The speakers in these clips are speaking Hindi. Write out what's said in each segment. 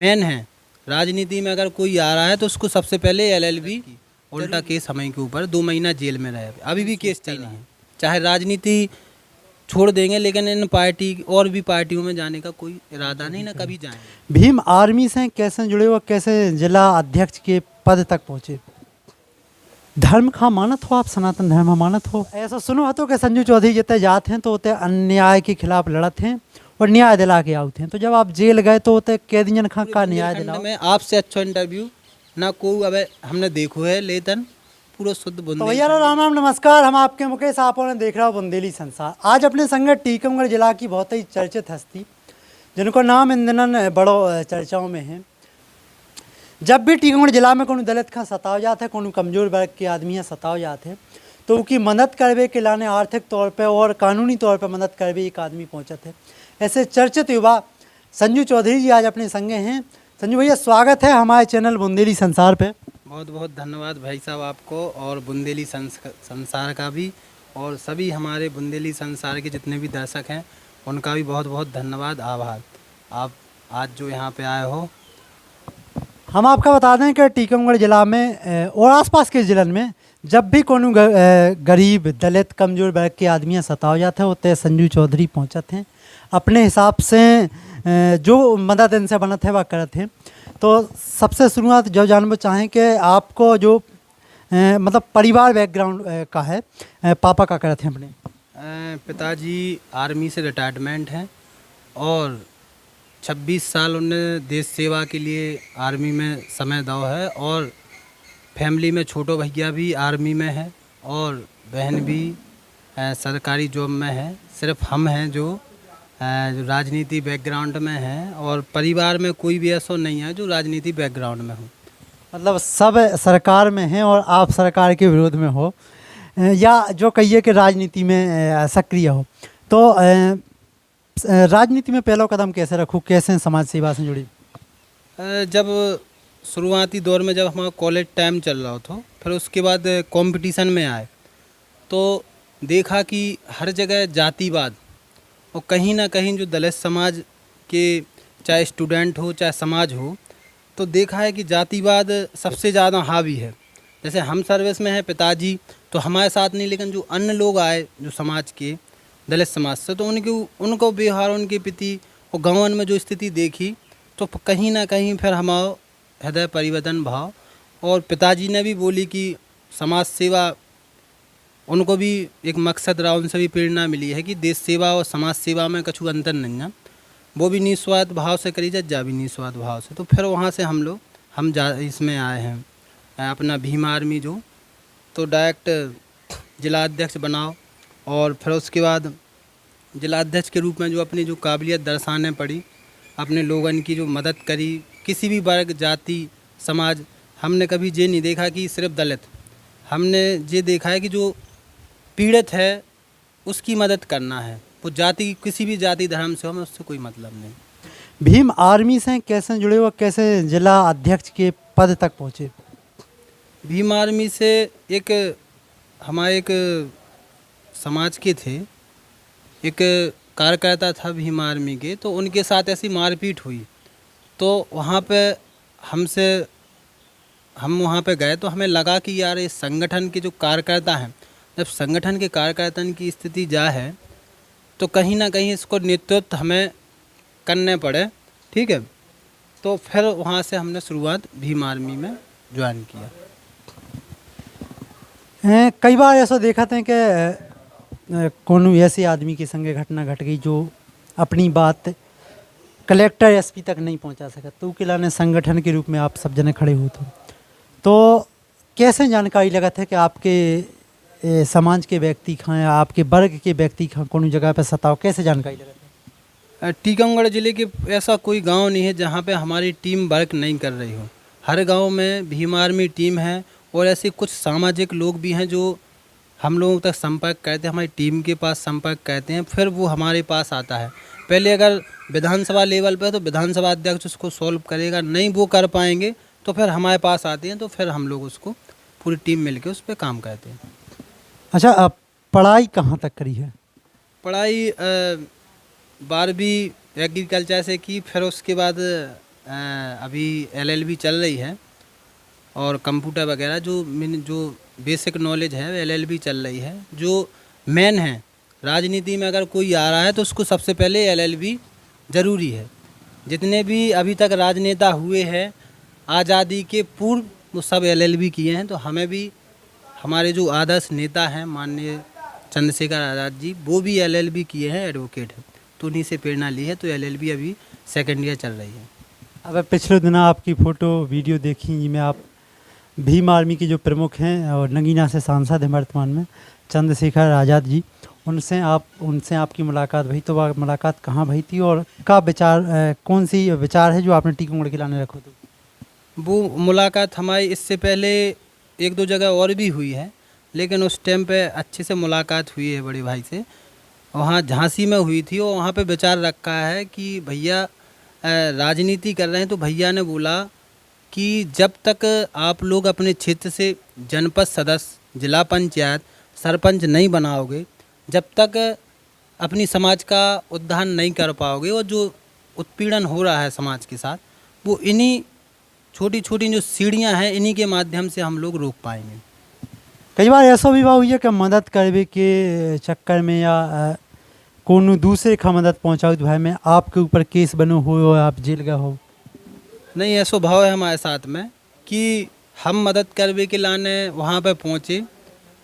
मेन है। राजनीति में अगर कोई आ रहा है तो उसको सबसे पहले एलएलबी उल्टा केस हमें के ऊपर 2 महीना जेल में रहे, अभी भी केस चल रहा है। चाहे राजनीति छोड़ देंगे लेकिन इन पार्टी और भी पार्टियों में जाने का कोई इरादा नहीं, ना कभी जाएंगे। भीम आर्मी से कैसे जुड़े हुए, कैसे जिला अध्यक्ष के पद तक पहुँचे? धर्म का मानत हो आप, सनातन धर्म मानत हो? ऐसा सुनो हतो कि संजू चौधरी जितने जाते हैं तो उतने अन्याय के खिलाफ लड़ते हैं और न्याय दिला के आते हैं। तो जब आप जेल गए तो उतने कैदियन खा का न्याय दिलाओ? में आपसे अच्छा इंटरव्यू ना कोई अब हमने देखो है, लेकिन पूरा शुद्ध तो बुंदेली। भैया राम राम नमस्कार, हम आपके मुकेश, आप ने देख रहा हो बुंदेली संसार। आज अपने संग टीकमगढ़ जिला की बहुत ही चर्चित हस्ती, जिनको नाम इन दिनों बड़ो चर्चाओं में है। जब भी टीकमगढ़ जिला में कोनो दलित का सताव जाते हैं, कोनो कमजोर वर्ग के आदमी सताव जाते हैं, तो उनकी मदद करवे के लाने आर्थिक तौर पे और कानूनी तौर पे मदद करवे एक आदमी पहुँचे थे। ऐसे चर्चित युवा संजू चौधरी जी आज अपने संगे हैं। संजू भैया स्वागत है हमारे चैनल बुंदेली संसार पे। बहुत बहुत धन्यवाद भाई साहब आपको, और बुंदेली संसार का भी, और सभी हमारे बुंदेली संसार के जितने भी दर्शक हैं उनका भी बहुत बहुत धन्यवाद, आभार। आप आज जो यहाँ पे आए हो। हम आपका बता दें कि टीकमगढ़ जिला में और आसपास के जिलन में जब भी कोनो गरीब दलित कमजोर वर्ग के आदमी सताव जाते हैं, उतने संजू चौधरी पहुँचते हैं। अपने हिसाब से जो मदद इनसे बनत है वह करते हैं। तो सबसे शुरुआत जो जानना चाहें कि आपको जो मतलब परिवार बैकग्राउंड का है, पापा का करते हैं अपने? पिताजी आर्मी से रिटायरमेंट हैं और 26 साल उन्हें देश सेवा के लिए आर्मी में समय दो है, और फैमिली में छोटो भैया भी आर्मी में है और बहन भी सरकारी जॉब में है। सिर्फ हम हैं जो राजनीति बैकग्राउंड में है, और परिवार में कोई भी ऐसा नहीं है जो राजनीति बैकग्राउंड में हो। मतलब सब सरकार में हैं और आप सरकार के विरोध में हो, या जो कहिए कि राजनीति में सक्रिय हो। तो राजनीति में पहला कदम कैसे रखूँ, कैसे समाज सेवा से जुड़ी? जब शुरुआती दौर में जब हमारा कॉलेज टाइम चल रहा था, फिर उसके बाद कंपटीशन में आए तो देखा कि हर जगह जातिवाद, और कहीं ना कहीं जो दलित समाज के चाहे स्टूडेंट हो चाहे समाज हो, तो देखा है कि जातिवाद सबसे ज़्यादा हावी है। जैसे हम सर्विस में हैं, पिताजी तो हमारे साथ नहीं, लेकिन जो अन्य लोग आए जो समाज के दलित समाज से, तो उनको व्यवहार, उनके प्रति और गाँव में जो स्थिति देखी, तो कहीं ना कहीं फिर हमारा हृदय परिवर्तन भाव। और पिताजी ने भी बोली कि समाज सेवा, उनको भी एक मकसद रहा, उनसे भी प्रेरणा मिली है कि देश सेवा और समाज सेवा में कछु अंतर नहीं है, वो भी निस्वार्थ भाव से करी जा भी निस्वार्थ भाव से। तो फिर वहाँ से हम इसमें आए हैं अपना भीम आर्मी जो, तो डायरेक्ट जिला अध्यक्ष बनाओ, और फिर उसके बाद जिला अध्यक्ष के रूप में जो अपनी जो काबिलियत दर्शाने पड़ी, अपने लोगों की जो मदद करी, किसी भी वर्ग जाति समाज, हमने कभी ये नहीं देखा कि सिर्फ दलित, हमने ये देखा है कि जो पीड़ित है उसकी मदद करना है, वो जाति किसी भी जाति धर्म से हो, हमें उससे कोई मतलब नहीं। भीम आर्मी से कैसे जुड़े हुए, कैसे जिला अध्यक्ष के पद तक पहुँचे? भीम आर्मी से एक हमारे एक समाज के थे, एक कार्यकर्ता था भीम आर्मी के, तो उनके साथ ऐसी मारपीट हुई, तो वहाँ पे हम वहाँ पे गए तो हमें लगा कि यार इस संगठन के जो कार्यकर्ता हैं, जब संगठन के कार्यकर्ता की स्थिति जा है तो कहीं ना कहीं इसको नेतृत्व हमें करने पड़े, ठीक है। तो फिर वहाँ से हमने शुरुआत भीम आर्मी में ज्वाइन किया। कई बार ऐसा देखा था कि कोनो ऐसे आदमी के संगे घटना घट गई जो अपनी बात कलेक्टर एसपी तक नहीं पहुंचा सका, तो के लाने संगठन के रूप में आप सब जने खड़े होते, तो कैसे जानकारी लगा था कि आपके समाज के व्यक्ति खां या आपके वर्ग के व्यक्ति खां कोनो जगह पे सताव, कैसे जानकारी लगा था? टीकमगढ़ ज़िले के ऐसा कोई गांव नहीं है जहां पे हमारी टीम वर्क नहीं कर रही हो। हर गांव में भीम आर्मी टीम है, और ऐसे कुछ सामाजिक लोग भी हैं जो हम लोगों तक संपर्क करते हैं, हमारी टीम के पास संपर्क करते हैं, फिर वो हमारे पास आता है। पहले अगर विधानसभा लेवल पे तो विधानसभा अध्यक्ष उसको सॉल्व करेगा, नहीं वो कर पाएंगे तो फिर हमारे पास आते हैं, तो फिर हम लोग उसको पूरी टीम मिलके उस पर काम करते हैं। अच्छा, आप पढ़ाई कहाँ तक करी है? पढ़ाई 12वीं एग्रीकल्चर से की, फिर उसके बाद अभी एलएलबी चल रही है और कंप्यूटर वगैरह जो बेसिक नॉलेज है एलएलबी चल रही है। जो मेन है राजनीति में अगर कोई आ रहा है तो उसको सबसे पहले एलएलबी ज़रूरी है। जितने भी अभी तक राजनेता हुए हैं आज़ादी के पूर्व वो सब एलएलबी किए हैं। तो हमें भी हमारे जो आदर्श नेता हैं माननीय चंद्रशेखर आज़ाद जी वो भी एलएलबी किए हैं, एडवोकेट हैं, तो उन्हीं से प्रेरणा ली है। तो एलएलबी अभी सेकंड ईयर चल रही है। अब पिछले दिनों आपकी फ़ोटो वीडियो देखी जिसमें आप भीम आर्मी के जो प्रमुख हैं और नगीना से सांसद हैं वर्तमान में चंद्रशेखर आज़ाद जी, उनसे आपकी मुलाकात भई। तो वह मुलाकात कहाँ भई थी और का विचार कौन सी विचार है जो आपने टीकमगढ़ के लाने रखो? तो वो मुलाकात हमारी इससे पहले एक दो जगह और भी हुई है, लेकिन उस टाइम पे अच्छे से मुलाकात हुई है बड़े भाई से। वहाँ झांसी में हुई थी और वहाँ पे विचार रखा है कि भैया राजनीति कर रहे हैं। तो भैया ने बोला कि जब तक आप लोग अपने क्षेत्र से जनपद सदस्य, जिला पंचायत, सरपंच नहीं बनाओगे, जब तक अपनी समाज का उद्धार नहीं कर पाओगे और जो उत्पीड़न हो रहा है समाज के साथ वो इन्हीं छोटी छोटी जो सीढ़ियां हैं इन्हीं के माध्यम से हम लोग रोक पाएंगे। कई बार ऐसा भी हुई है कि मदद करने के चक्कर में या कोनो दूसरे का मदद पहुँचाओ भाई में आपके ऊपर केस बनो हो, आप जेल गए हो? नहीं, ऐसा भाव है हमारे साथ में कि हम मदद करने के लाने वहाँ पे पहुँचे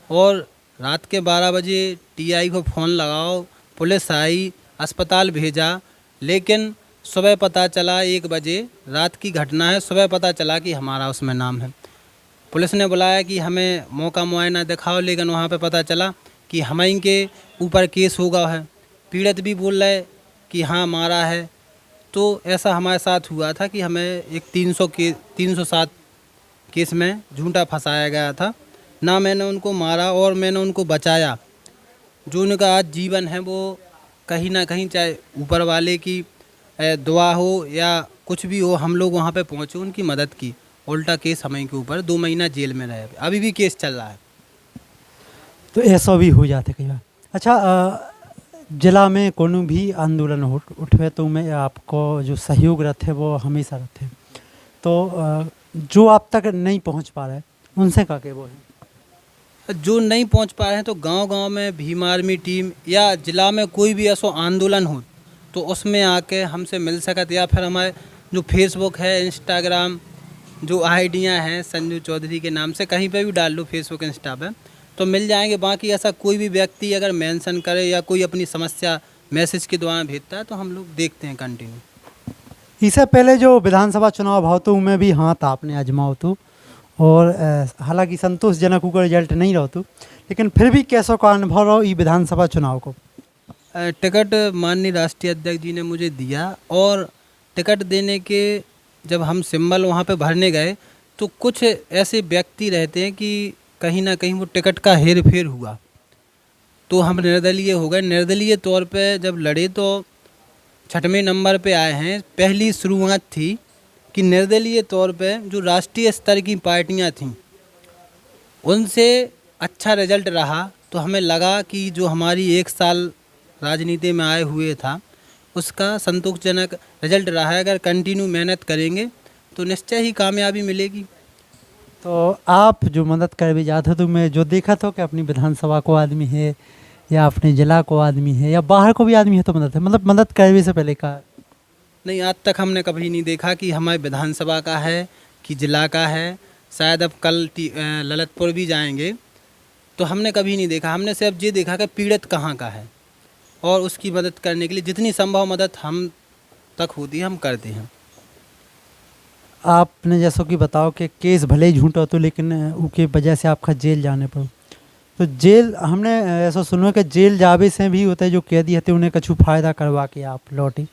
और रात के 12 बजे टीआई को फ़ोन लगाओ, पुलिस आई, अस्पताल भेजा, लेकिन सुबह पता चला 1 बजे, रात की घटना है, सुबह पता चला कि हमारा उसमें नाम है। पुलिस ने बुलाया कि हमें मौका मुआयना दिखाओ, लेकिन वहाँ पे पता चला कि हम इनके ऊपर केस होगा है। पीड़ित भी बोल रहे कि हाँ मारा है। तो ऐसा हमारे साथ हुआ था कि हमें एक 307 केस में झूठा फंसाया गया था। ना मैंने उनको मारा और मैंने उनको बचाया। जो उनका आज जीवन है वो कहीं ना कहीं, चाहे ऊपर वाले की दुआ हो या कुछ भी हो, हम लोग वहाँ पे पहुँचे, उनकी मदद की। उल्टा केस हमें के ऊपर 2 महीना जेल में रहे, अभी भी केस चल रहा है। तो ऐसा भी हो जाते कई बार। अच्छा, जिला में कोनो भी आंदोलन उठे तो मैं आपको जो सहयोग रहते वो हमेशा रहते। तो जो आप तक नहीं पहुंच पा रहे उनसे का के वो है जो नहीं पहुंच पा रहे हैं तो गांव-गांव में भीम आर्मी टीम या जिला में कोई भी ऐसा आंदोलन हो तो उसमें आके हमसे मिल सकते, या फिर हमारे जो फेसबुक है, इंस्टाग्राम जो आईडियाँ हैं संजू चौधरी के नाम से, कहीं पे भी डाल लो फेसबुक इंस्टा पे तो मिल जाएंगे। बाकी ऐसा कोई भी व्यक्ति अगर मेंशन करे या कोई अपनी समस्या मैसेज के द्वारा भेजता है तो हम लोग देखते हैं कंटिन्यू। इससे पहले जो विधानसभा चुनाव भाव तो उनमें भी हाथ आपने आजमाओ तो, और हालांकि संतोषजनक का रिजल्ट नहीं रहो तो, लेकिन फिर भी कैसो का अनुभव रहो ये विधानसभा चुनाव को? टिकट माननीय राष्ट्रीय अध्यक्ष जी ने मुझे दिया और टिकट देने के जब हम सिंबल वहाँ पे भरने गए तो कुछ ऐसे व्यक्ति रहते हैं कि कहीं ना कहीं वो टिकट का हेर फेर हुआ तो हम निर्दलीय हो गए। निर्दलीय तौर पे जब लड़े तो 6वें नंबर पे आए हैं। पहली शुरुआत थी कि निर्दलीय तौर पे जो राष्ट्रीय स्तर की पार्टियां थीं उनसे अच्छा रिजल्ट रहा तो हमें लगा कि जो हमारी 1 साल राजनीति में आए हुए था उसका संतोषजनक रिजल्ट रहा है। अगर कंटिन्यू मेहनत करेंगे तो निश्चय ही कामयाबी मिलेगी। तो आप जो मदद कर भी जाते तो मैं जो देखा था कि अपनी विधानसभा को आदमी है या अपने जिला को आदमी है या बाहर को भी आदमी है तो मदद है, मतलब मदद करने से पहले का नहीं, आज तक हमने कभी नहीं देखा कि हमारे विधानसभा का है कि जिला का है। शायद अब कल ललितपुर भी जाएंगे तो हमने कभी नहीं देखा। हमने सिर्फ ये देखा कि पीड़ित कहाँ का है और उसकी मदद करने के लिए जितनी संभव मदद हम तक होती है हम करते हैं। आपने जैसा कि बताओ कि केस भले ही झूठा तो लेकिन उसके वजह से आपका जेल जाने पर, तो जेल हमने ऐसा सुना कि जेल जावे से भी होता है जो कैदी होते उन्हें कछु फ़ायदा करवा के आप लौटे,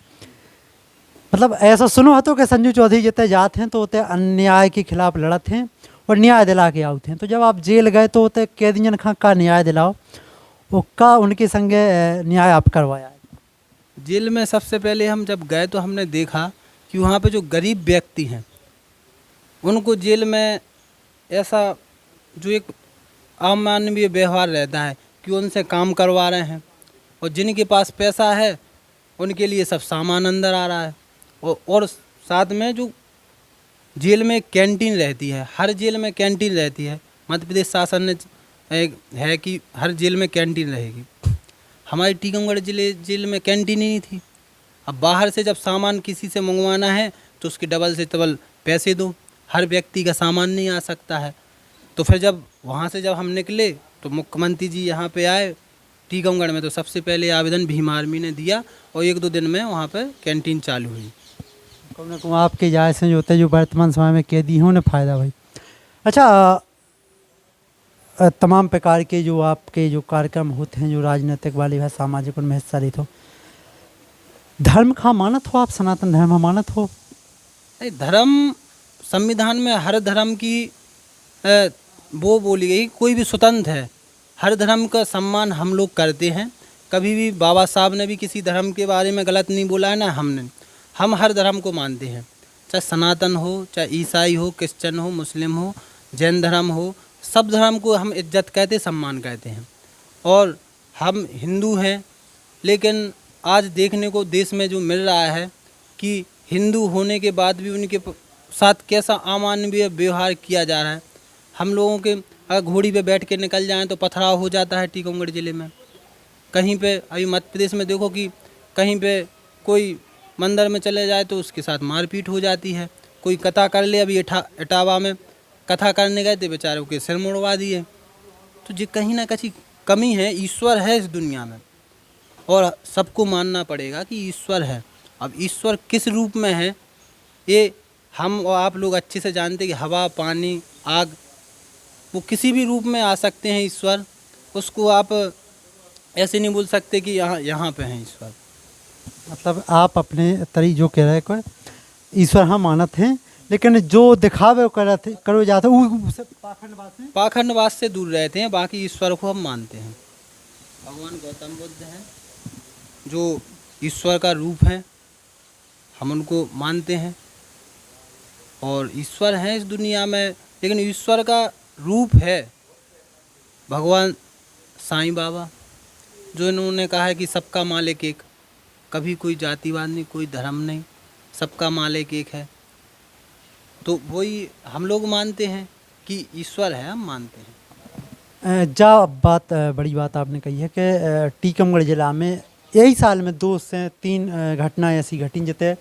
मतलब ऐसा सुनो तो कि संजू चौधरी जितने जाते हैं तो होते अन्याय के खिलाफ लड़ते हैं और न्याय दिला के आते हैं। तो जब आप जेल गए तो होते कैदियन खां का न्याय दिलाओ वो का उनके संगे न्याय आप करवाया है? जेल में सबसे पहले हम जब गए तो हमने देखा कि वहाँ पे जो गरीब व्यक्ति हैं उनको जेल में ऐसा जो एक अमानवीय व्यवहार रहता है कि उनसे काम करवा रहे हैं और जिनके पास पैसा है उनके लिए सब सामान अंदर आ रहा है और साथ में जो जेल में कैंटीन रहती है, हर जेल में कैंटीन रहती है। मध्य प्रदेश शासन ने है कि हर जेल में कैंटीन रहेगी। हमारी टीकमगढ़ जेल में कैंटीन ही नहीं थी। अब बाहर से जब सामान किसी से मंगवाना है तो उसके डबल से डबल पैसे दो, हर व्यक्ति का सामान नहीं आ सकता है। तो फिर जब वहाँ से जब हम निकले तो मुख्यमंत्री जी यहाँ पे आए टीकमगढ़ में, तो सबसे पहले आवेदन भीम आर्मी ने दिया और 1-2 दिन में वहाँ पर कैंटीन चालू हुई। कहूँ ना कहूँ आपके जायज़ से जो होते हैं जो वर्तमान समय में कैदी हैं उन्हें फ़ायदा भाई। अच्छा, तमाम प्रकार के जो आपके जो कार्यक्रम होते हैं जो राजनीतिक वाले है, सामाजिक, उनमें हिस्सा लेते हो, धर्म का मानत हो आप? सनातन धर्म मानत हो? नहीं, धर्म संविधान में हर धर्म की वो बोली गई, कोई भी स्वतंत्र है, हर धर्म का सम्मान हम लोग करते हैं। कभी भी बाबा साहब ने भी किसी धर्म के बारे में गलत नहीं बोला है ना हमने। हम हर धर्म को मानते हैं, चाहे सनातन हो, चाहे ईसाई हो, क्रिश्चियन हो, मुस्लिम हो, जैन धर्म हो, सब धर्म को हम इज्जत कहते, सम्मान कहते हैं। और हम हिंदू हैं, लेकिन आज देखने को देश में जो मिल रहा है कि हिंदू होने के बाद भी उनके साथ कैसा अमानवीय व्यवहार किया जा रहा है। हम लोगों के अगर घोड़ी पे बैठ के निकल जाएं तो पथराव हो जाता है टीकमगढ़ ज़िले में। कहीं पे अभी मध्य प्रदेश में देखो कि कहीं पे कोई मंदिर में चले जाए तो उसके साथ मारपीट हो जाती है। कोई कथा कर ले, अभी इटावा में कथा करने गए थे, बेचारों के सिर मुड़वा दिए। तो ये कहीं ना कहीं कमी है। ईश्वर है इस दुनिया में और सबको मानना पड़ेगा कि ईश्वर है। अब ईश्वर किस रूप में है ये हम और आप लोग अच्छे से जानते हैं कि हवा, पानी, आग, वो किसी भी रूप में आ सकते हैं ईश्वर। उसको आप ऐसे नहीं बोल सकते कि यहाँ पे हैं ईश्वर। मतलब आप अपने तरी जो कह रहे हैं ईश्वर हम मानत हैं, लेकिन जो दिखावे करो जाते पाखंडवाद से दूर रहते हैं, बाकी ईश्वर को हम मानते हैं। भगवान गौतम बुद्ध हैं जो ईश्वर का रूप है, हम उनको मानते हैं और ईश्वर हैं इस दुनिया में। लेकिन ईश्वर का रूप है भगवान साईं बाबा, जो इन्होंने कहा है कि सबका मालिक एक, कभी कोई जातिवाद नहीं, कोई धर्म नहीं, सबका मालिक एक है। तो वही हम लोग मानते हैं कि ईश्वर है, हम मानते हैं। बड़ी बात आपने कही है कि टीकमगढ़ जिला में यही साल में 2 से 3 घटनाएं ऐसी घटी जिते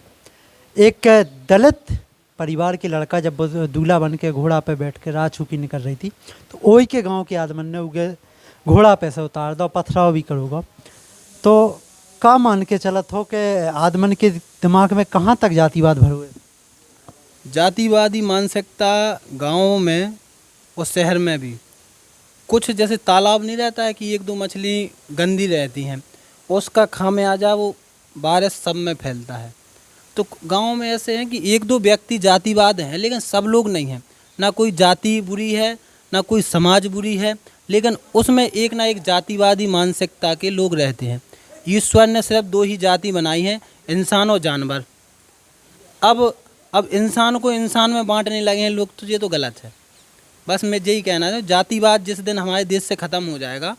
एक दलित परिवार के लड़का जब दूल्हा बन के घोड़ा पे बैठ के राह छुपी निकल रही थी तो ओई के गांव के आदमन ने उगे घोड़ा पे से उतार दो, पथराव भी करोगा। तो का मान के चलत हो कि आदमन के दिमाग में कहाँ तक जातिवाद भर हुए? जातिवादी मानसिकता गाँव में और शहर में भी कुछ, जैसे तालाब नहीं रहता है कि 1-2 मछली गंदी रहती हैं, उसका खामियाजा वो बारिश सब में फैलता है। तो गांव में ऐसे हैं कि 1-2 व्यक्ति जातिवाद हैं, लेकिन सब लोग नहीं हैं। ना कोई जाति बुरी है, ना कोई समाज बुरी है, लेकिन उसमें एक ना एक जातिवादी मानसिकता के लोग रहते हैं। ईश्वर ने सिर्फ 2 ही जाति बनाई है, इंसान और जानवर। अब इंसान को इंसान में बांटने लगे हैं लोग, तो ये तो गलत है। बस मैं यही कहना है, जातिवाद जिस दिन हमारे देश से ख़त्म हो जाएगा,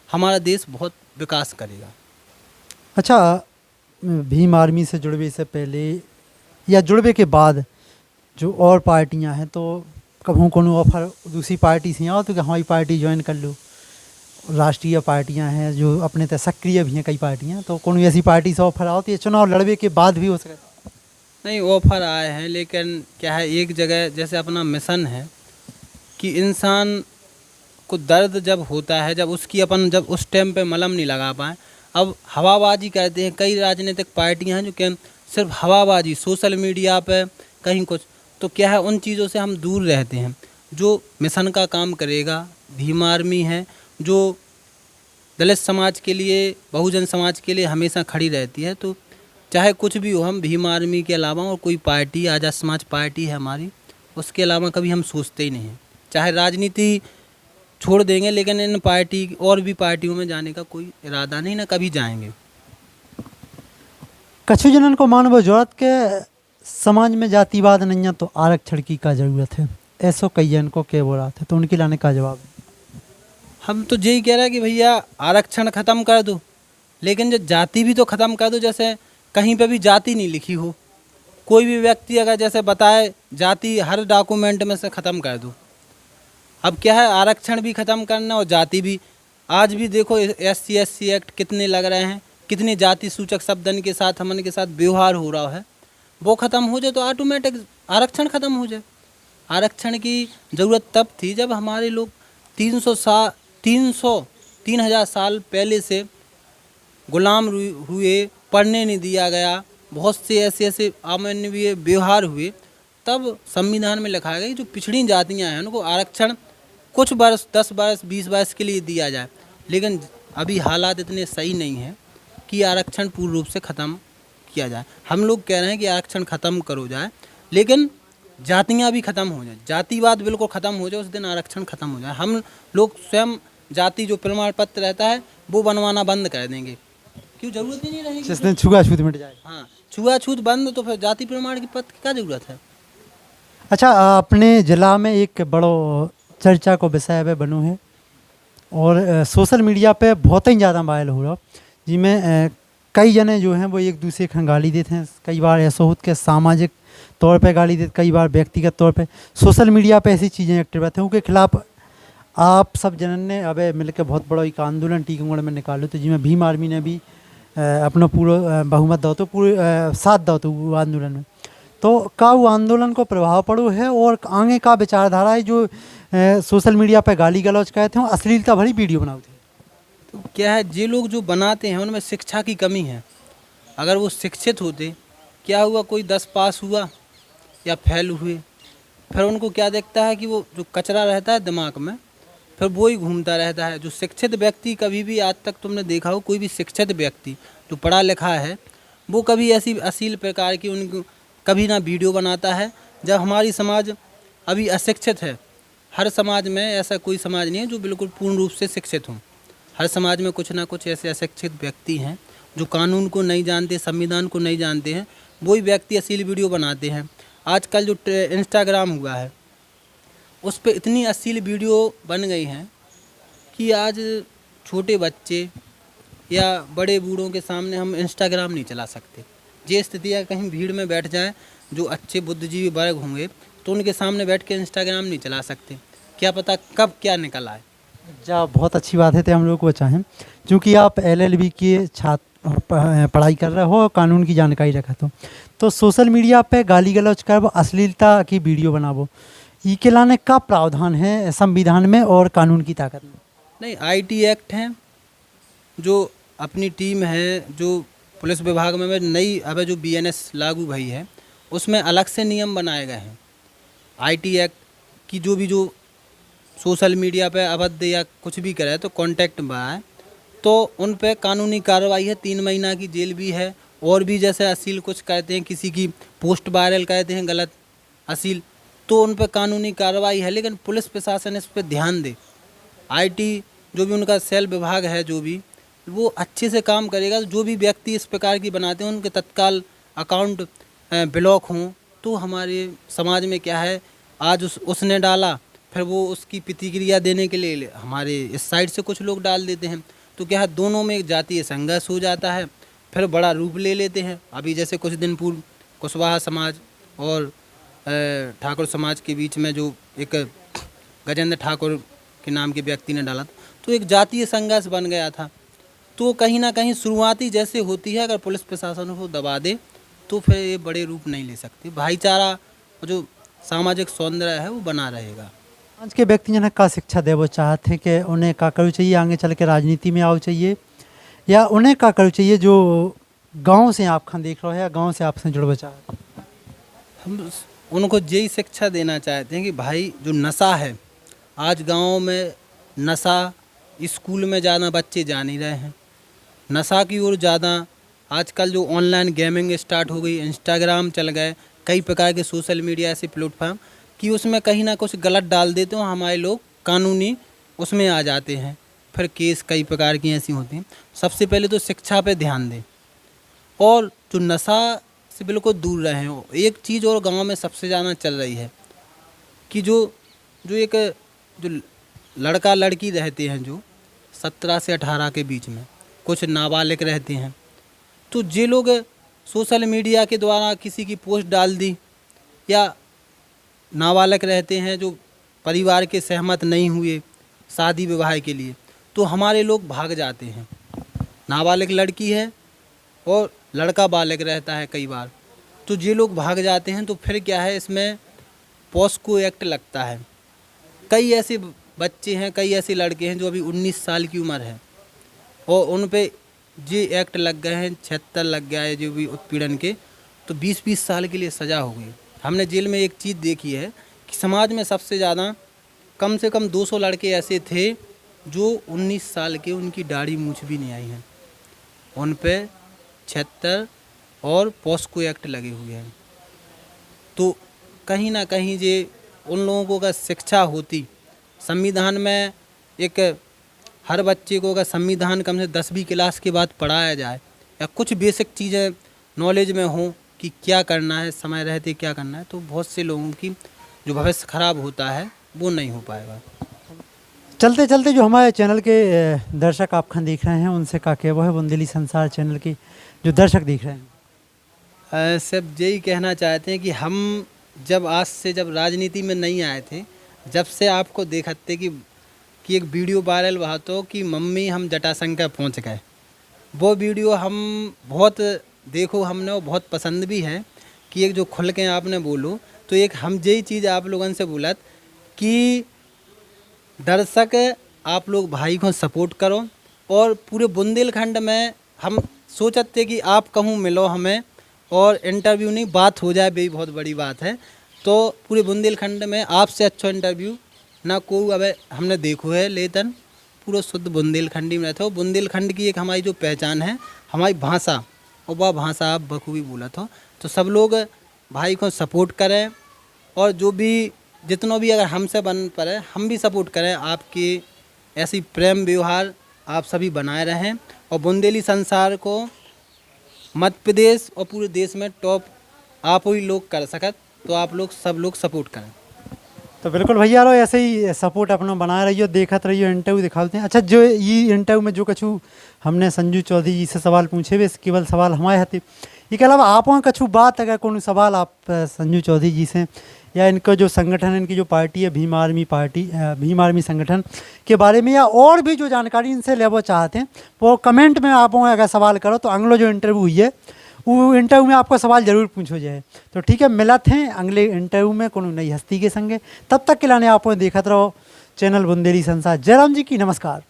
हमारा देश बहुत विकास करेगा। अच्छा, भीम आर्मी से जुड़वे से पहले या जुड़वे के बाद जो और पार्टियां हैं, तो कभी कोनो ऑफर दूसरी पार्टी से आओ तो कि हमारी पार्टी ज्वाइन कर लो? राष्ट्रीय पार्टियां हैं जो अपने तय सक्रिय भी हैं कई पार्टियां, तो कोनो ऐसी पार्टी से ऑफर आओ तो ये चुनाव लड़वे के बाद भी हो सकता? नहीं, ऑफर आए हैं, लेकिन क्या है, एक जगह जैसे अपना मिशन है कि इंसान को दर्द जब होता है, जब उस टाइम पे मलहम नहीं लगा पाए। अब हवाबाजी करते हैं कई राजनीतिक पार्टियां हैं जो कि सिर्फ हवाबाजी, सोशल मीडिया पे कहीं कुछ, तो क्या है, उन चीज़ों से हम दूर रहते हैं। जो मिशन का काम करेगा, भीम आर्मी है जो दलित समाज के लिए, बहुजन समाज के लिए हमेशा खड़ी रहती है। तो चाहे कुछ भी हो, हम भीम आर्मी के अलावा और कोई पार्टी, आज़ाद समाज पार्टी है हमारी, उसके अलावा कभी हम सोचते ही नहीं हैं। चाहे राजनीति छोड़ देंगे, लेकिन इन पार्टी और भी पार्टियों में जाने का कोई इरादा नहीं, ना कभी जाएंगे। कछु जनन को मानव जरूरत के समाज में जातिवाद नहीं है तो आरक्षण की का जरूरत है, ऐसो कई जन को क्या बोला था, तो उनके लाने का जवाब? हम तो यही कह रहे हैं कि भैया आरक्षण ख़त्म कर दो, लेकिन जो जाति भी तो ख़त्म कर दो। जैसे कहीं पे भी जाति नहीं लिखी हो, कोई भी व्यक्ति अगर जैसे बताए जाति हर डॉक्यूमेंट में से ख़त्म कर दो। अब क्या है, आरक्षण भी ख़त्म करना और जाति भी। आज भी देखो SC एक्ट कितने लग रहे हैं, कितनी जाति सूचक शब्दन के साथ हमन के साथ व्यवहार हो रहा है। वो ख़त्म हो जाए तो ऑटोमेटिक आरक्षण ख़त्म हो जाए। आरक्षण की ज़रूरत तब थी जब हमारे लोग 3,000 साल पहले से गुलाम हुए, पढ़ने नहीं दिया गया, बहुत से ऐसे अमानवीय व्यवहार हुए, तब संविधान में लिखा गया कि जो पिछड़ी जातियां हैं उनको आरक्षण कुछ वर्ष 10 वर्ष 20 वर्ष के लिए दिया जाए। लेकिन अभी हालात इतने सही नहीं हैं कि आरक्षण पूर्ण रूप से ख़त्म किया जाए। हम लोग कह रहे हैं कि आरक्षण ख़त्म करो जाए, लेकिन जातियां भी ख़त्म हो जाए, जातिवाद बिल्कुल ख़त्म हो जाए, उस दिन आरक्षण ख़त्म हो जाए। हम लोग स्वयं जाति जो प्रमाण पत्र रहता है वो बनवाना बंद कर देंगे, क्यों जरूरत ही नहीं रहेगी। जिस दिन छुआछूत मिट जाए। हाँ, छुआछूत बंद तो फिर जाति प्रमाण की पत्र की क्या जरूरत है। अच्छा, अपने जिला में एक बड़ो चर्चा को विषय है बनो है और सोशल मीडिया पे बहुत ही ज़्यादा वायरल हो रहा, जिसमें कई जने जो हैं वो एक दूसरे को गाली देते हैं। कई बार ऐसा होता है सामाजिक तौर पे गाली देते, कई बार व्यक्तिगत तौर पे सोशल मीडिया पे ऐसी चीज़ें एक्टिव रहते हैं। उनके खिलाफ आप सब जनन ने अब मिलकर बहुत बड़ा एक आंदोलन टीकमगढ़ में निकालो, तो जिसमें भीम आर्मी ने भी अपना पूरा बहुमत दो तो पूरे साथ दो तो वो आंदोलन में। तो का वो आंदोलन को प्रभाव पड़ो है और आगे का विचारधारा है जो सोशल मीडिया पे गाली गलौज कहते हैं, अश्लीलता भरी वीडियो बनाते हैं। तो क्या है, जे लोग जो बनाते हैं उनमें शिक्षा की कमी है। अगर वो शिक्षित होते, क्या हुआ, कोई 10 पास हुआ या फेल हुए, फिर उनको क्या देखता है कि वो जो कचरा रहता है दिमाग में फिर वो ही घूमता रहता है। जो शिक्षित व्यक्ति कभी भी, आज तक तुमने देखा हो कोई भी शिक्षित व्यक्ति जो पढ़ा लिखा है वो कभी ऐसी अश्लील प्रकार की उनको कभी ना वीडियो बनाता है। जब हमारी समाज अभी अशिक्षित है, हर समाज में ऐसा कोई समाज नहीं है जो बिल्कुल पूर्ण रूप से शिक्षित हो। हर समाज में कुछ ना कुछ ऐसे अशिक्षित व्यक्ति हैं जो कानून को नहीं जानते, संविधान को नहीं जानते हैं, वही व्यक्ति अश्लील वीडियो बनाते हैं। आजकल जो इंस्टाग्राम हुआ है उस पर इतनी अश्लील वीडियो बन गई हैं कि आज छोटे बच्चे या बड़े बूढ़ों के सामने हम इंस्टाग्राम नहीं चला सकते। ये स्थिति है, कहीं भीड़ में बैठ जाएं जो अच्छे बुद्धिजीवी वर्ग होंगे तो उनके सामने बैठ के इंस्टाग्राम नहीं चला सकते, क्या पता कब क्या निकल आए। जा बहुत अच्छी बात है, तो हम लोग को चाहें क्योंकि आप LLB के छात्र पढ़ाई कर रहे हो और कानून की जानकारी रखा तो सोशल मीडिया पे गाली गलौज कर अश्लीलता की वीडियो बनावो, ई के लाने का प्रावधान है संविधान में और कानून की ताकत में? नहीं, IT एक्ट है, जो अपनी टीम है, जो पुलिस विभाग में नई अब जो BNS लागू भई है उसमें अलग से नियम बनाए गए हैं। IT एक्ट की जो भी जो सोशल मीडिया पे अभद्र या कुछ भी करे तो कांटेक्ट बनाए तो उन पे कानूनी कार्रवाई है, 3 महीना की जेल भी है। और भी जैसे अश्लील कुछ कहते हैं, किसी की पोस्ट वायरल कहते हैं गलत अश्लील, तो उन पे कानूनी कार्रवाई है। लेकिन पुलिस प्रशासन इस पर ध्यान दे, IT जो भी उनका सेल विभाग है जो भी वो अच्छे से काम करेगा। जो भी व्यक्ति इस प्रकार की बनाते हैं उनके तत्काल अकाउंट ब्लॉक हों। तो हमारे समाज में क्या है, आज उसने डाला फिर वो उसकी प्रतिक्रिया देने के लिए हमारे इस साइड से कुछ लोग डाल देते हैं, तो क्या है दोनों में एक जातीय संघर्ष हो जाता है, फिर बड़ा रूप ले लेते हैं। अभी जैसे कुछ दिन पूर्व कुशवाहा समाज और ठाकुर समाज के बीच में जो एक गजेंद्र ठाकुर के नाम के व्यक्ति ने डाला तो एक जातीय संघर्ष बन गया था। तो कहीं ना कहीं शुरुआती जैसे होती है, अगर पुलिस प्रशासन को दबा दे तो फिर ये बड़े रूप नहीं ले सकती। भाईचारा जो सामाजिक सौंदर्य है वो बना रहेगा। आज के व्यक्ति जन का शिक्षा देवो चाहते हैं कि उन्हें का करू चाहिए, आगे चल के राजनीति में आओ चाहिए, या उन्हें का करू चाहिए जो गांव से आप खान देख रहे हो या गांव से आपसे जुड़वा चाहते हैं? हम उनको यही शिक्षा देना चाहते हैं कि भाई जो नशा है, आज गाँव में नशा, स्कूल में ज़्यादा बच्चे जा नहीं रहे हैं, नशा की ओर ज़्यादा। आजकल जो ऑनलाइन गेमिंग स्टार्ट हो गई, इंस्टाग्राम चल गए, कई प्रकार के सोशल मीडिया ऐसे प्लेटफॉर्म कि उसमें कहीं ना कुछ गलत डाल देते हो, हमारे लोग कानूनी उसमें आ जाते हैं, फिर केस कई प्रकार की ऐसी होती हैं। सबसे पहले तो शिक्षा पे ध्यान दें और जो नशा से बिल्कुल दूर रहें। एक चीज़ और गांव में सबसे ज़्यादा चल रही है कि जो एक जो लड़का लड़की रहते हैं जो 17 से 18 के बीच में, कुछ नाबालिग रहते हैं, तो ये लोग सोशल मीडिया के द्वारा किसी की पोस्ट डाल दी, या नाबालग रहते हैं जो परिवार के सहमत नहीं हुए शादी विवाह के लिए, तो हमारे लोग भाग जाते हैं। नाबालिग लड़की है और लड़का बालक रहता है कई बार, तो ये लोग भाग जाते हैं। तो फिर क्या है, इसमें पॉस्को एक्ट लगता है। कई ऐसे बच्चे हैं, कई ऐसे लड़के हैं जो अभी 19 साल की उम्र है और उन पे ये एक्ट लग गए हैं, 76 लग गया है जो भी उत्पीड़न के, तो 20-20 साल के लिए सज़ा हो गई। हमने जेल में एक चीज़ देखी है कि समाज में सबसे ज़्यादा कम से कम 200 लड़के ऐसे थे जो 19 साल के, उनकी दाढ़ी मूछ भी नहीं आई है, उन पे 76 और पॉस्को एक्ट लगे हुए हैं। तो कहीं ना कहीं ये उन लोगों को अगर शिक्षा होती, संविधान में एक हर बच्चे को अगर संविधान कम से 10वीं क्लास के बाद पढ़ाया जाए, या कुछ बेसिक चीज़ें नॉलेज में हो कि क्या करना है, समय रहते क्या करना है, तो बहुत से लोगों की जो भविष्य खराब होता है वो नहीं हो पाएगा। चलते चलते जो हमारे चैनल के दर्शक आप खान देख रहे हैं, उनसे का कहना है, बुंदेली संसार चैनल के जो दर्शक देख रहे हैं? सब यही कहना चाहते हैं कि हम जब राजनीति में नहीं आए थे, जब से आपको देखते कि एक वीडियो वायरल हुआ तो कि मम्मी हम जटाशंकर पहुंच गए। वो वीडियो हम बहुत देखो हमने, वो बहुत पसंद भी है कि एक जो खुल के आपने बोलो, तो एक हम यही चीज़ आप लोगों से बोलत कि दर्शक आप लोग भाई को सपोर्ट करो, और पूरे बुंदेलखंड में हम सोचते कि आप कहूँ मिलो हमें और इंटरव्यू नहीं, बात हो जाए, भी बहुत बड़ी बात है। तो पूरे बुंदेलखंड में आपसे अच्छा इंटरव्यू ना कोई अब हमने देखो है, लेकिन पूरा शुद्ध बुंदेलखंडी में रहते हो। बुंदेलखंड की एक हमारी जो पहचान है, हमारी भाषा, और वह भाषा आप बखूबी बोला था। तो सब लोग भाई को सपोर्ट करें, और जो भी जितना भी अगर हमसे बन पड़े हम भी सपोर्ट करें। आपकी ऐसी प्रेम व्यवहार आप सभी बनाए रहें, और बुंदेली संसार को मध्य प्रदेश और पूरे देश में टॉप आप ही लोग कर सकत, तो आप लोग सब लोग सपोर्ट करें। तो बिल्कुल भैया लो, ऐसे ही सपोर्ट अपना बनाए रहियो, देखते रहियो, इंटरव्यू दिखाते हैं। अच्छा, जो ये इंटरव्यू में जो कछु हमने संजू चौधरी जी से सवाल पूछे हुए, केवल सवाल हमारे हते, इसके अलावा आप वहाँ कछु बात अगर कोई सवाल आप संजू चौधरी जी से, या इनका जो संगठन, इनकी जो पार्टी है Bhim army party, Bhim army संगठन के बारे में, या और भी जो जानकारी इनसे लेना चाहते हैं, वो कमेंट में आप अगर सवाल करो तो अगलो जो इंटरव्यू हुई है वो इंटरव्यू में आपको सवाल जरूर पूछो जाए। तो ठीक है, मिलत हैं अगले इंटरव्यू में कोनो नई हस्ती के संगे। तब तक के लाने आप देखते रहो चैनल बुंदेली संसार। जयराम जी की नमस्कार।